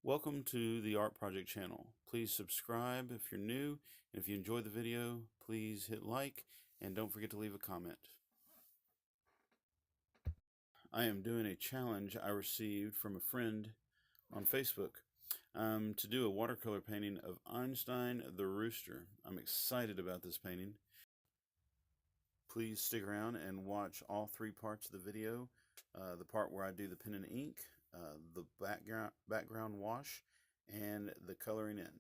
Welcome to the Art Project channel. Please subscribe if you're new, and if you enjoy the video, please hit like, and don't forget to leave a comment. I am doing a challenge I received from a friend on Facebook to do a watercolor painting of Einstein the Rooster. I'm excited about this painting. Please stick around and watch all three parts of the video. The part where I do the pen and ink, the background wash, and the coloring in.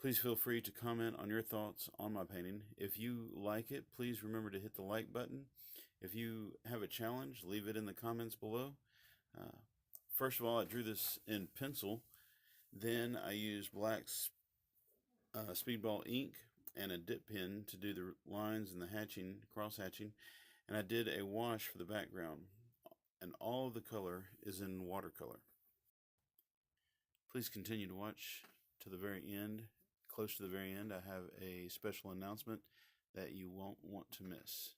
Please feel free to comment on your thoughts on my painting. If you like it, please remember to hit the like button. If you have a challenge, leave it in the comments below. First of all, I drew this in pencil. Then I used black speedball ink and a dip pen to do the lines and the hatching, cross hatching. And I did a wash for the background, and all of the color is in watercolor. Please continue to watch to the very end. Close to the very end, I have a special announcement that you won't want to miss.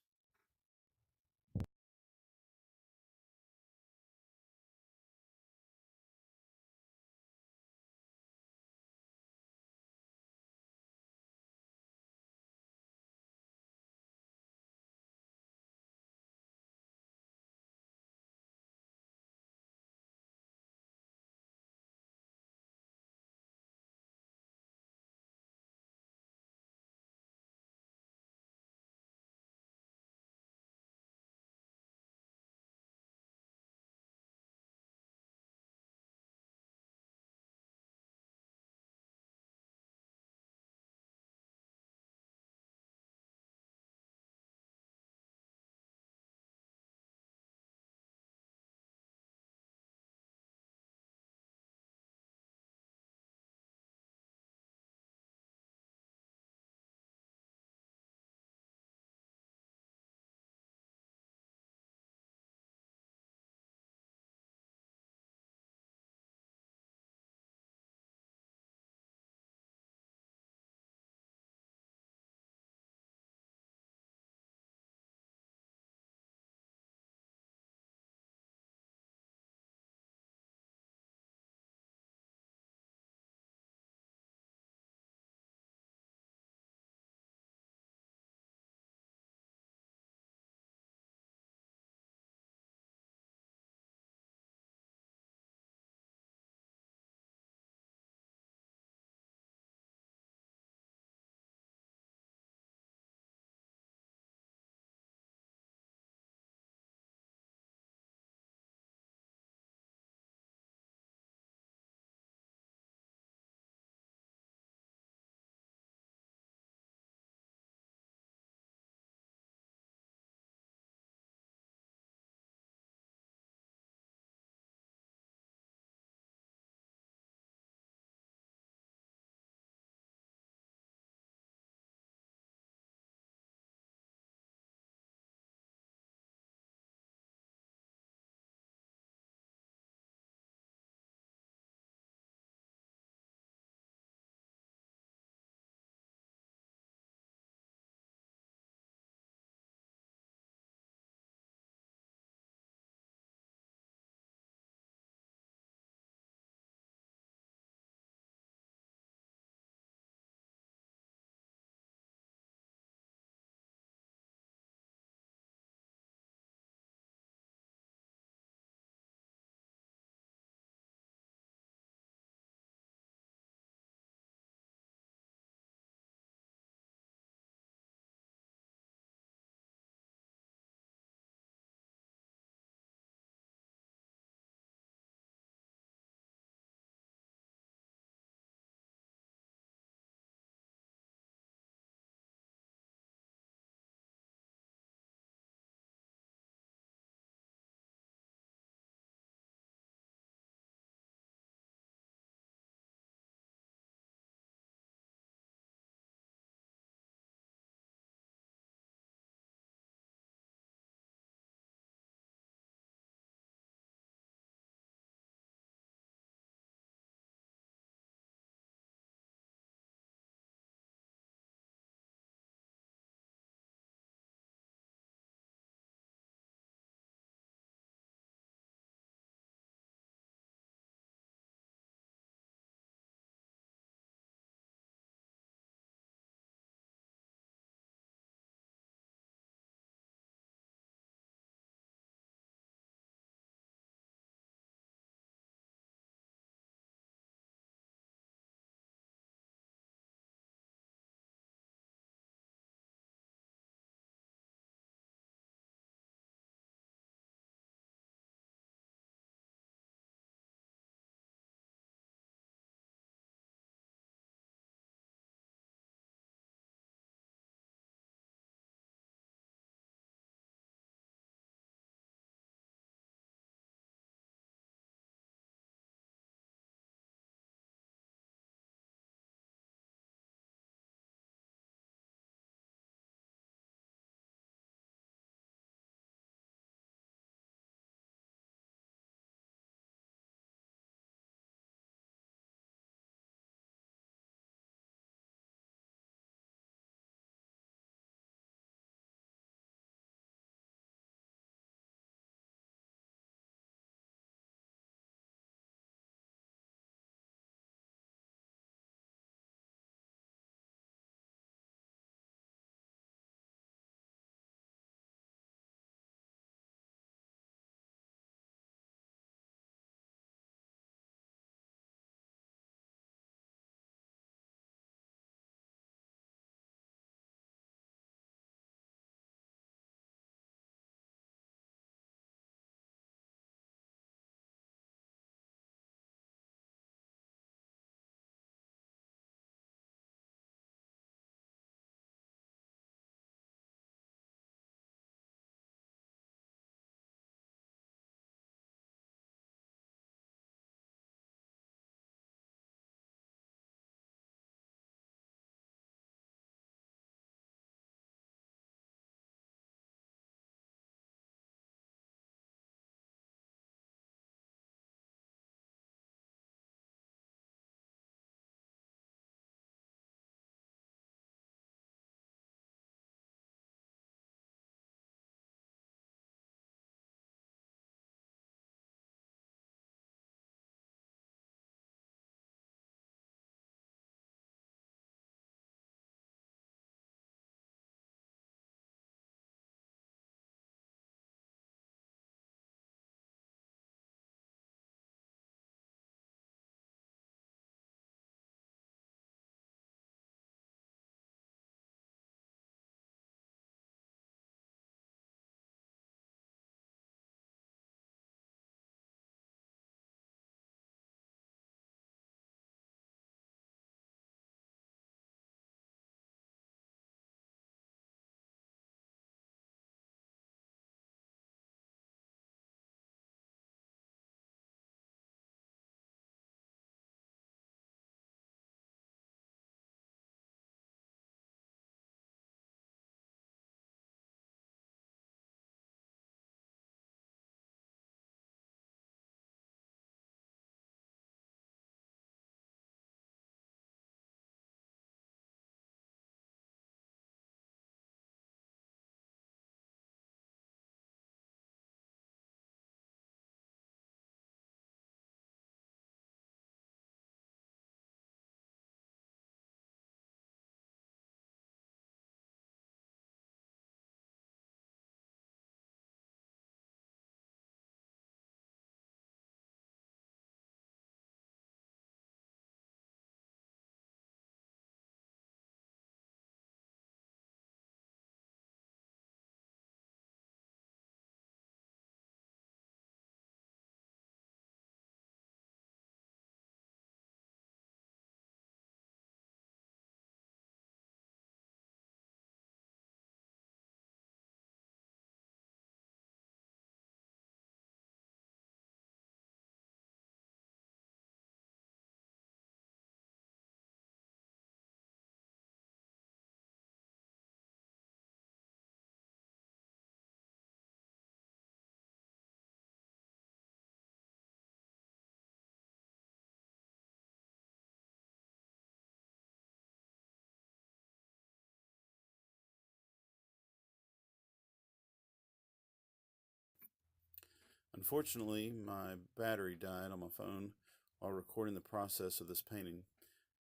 Unfortunately, my battery died on my phone while recording the process of this painting,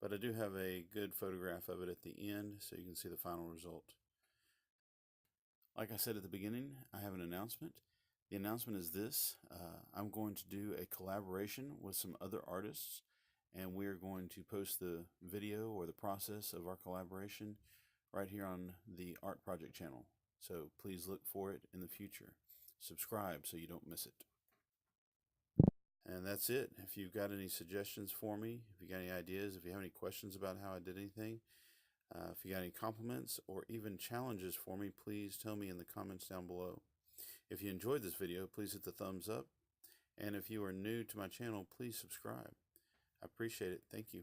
but I do have a good photograph of it at the end so you can see the final result. Like I said at the beginning, I have an announcement. The announcement is this. I'm going to do a collaboration with some other artists, and we're going to post the video or the process of our collaboration right here on the Art Project channel. So please look for it in the future. Subscribe so you don't miss it. And that's it. If you've got any suggestions for me, if you got any ideas, if you have any questions about how I did anything, if you got any compliments or even challenges for me, please tell me in the comments down below. If you enjoyed this video, please hit the thumbs up. And if you are new to my channel, please subscribe. I appreciate it. Thank you.